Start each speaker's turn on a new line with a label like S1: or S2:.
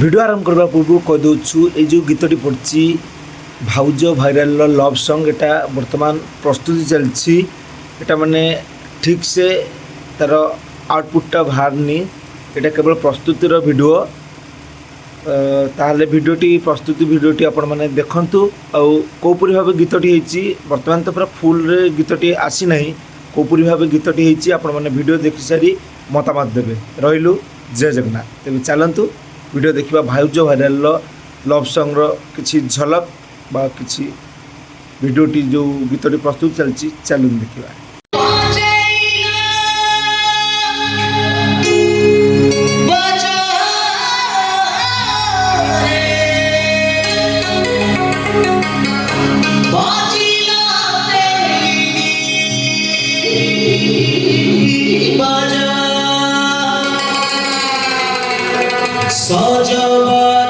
S1: video আরম্ভ করবার পূর্ব কইদৌছু এই যে গীতটি পড়ছি ভাউজ ভাইরাল লভ সঙ্গ এটা বর্তমান প্রস্তুতি চলছি এটা মানে ঠিকসে তার আউটপুটটা বাহারনি এটা কেবল প্রস্তুতির ভিডিও তাহলে ভিডিওটি প্রস্তুতি ভিডিওটি আপন মানে দেখন্তু আউ কোপরি ভাবে গীতটি হয়েছি বর্তমান তো পুরা ফুলরে গীতটি আসি নাই কোপরি ভাবে গীতটি হয়েছি আপন মানে ভিডিও দেখি সারি মতামত দেবে রইলু জয় জগন্নাথ তেবে চালন্তু ভিডিও देखा भाउज भाइराल लव सॉन्ग किसी झलक बा किसी भिडियोटी जो गीतटी प्रस्तुत चलती चलूँ देखा
S2: सजवा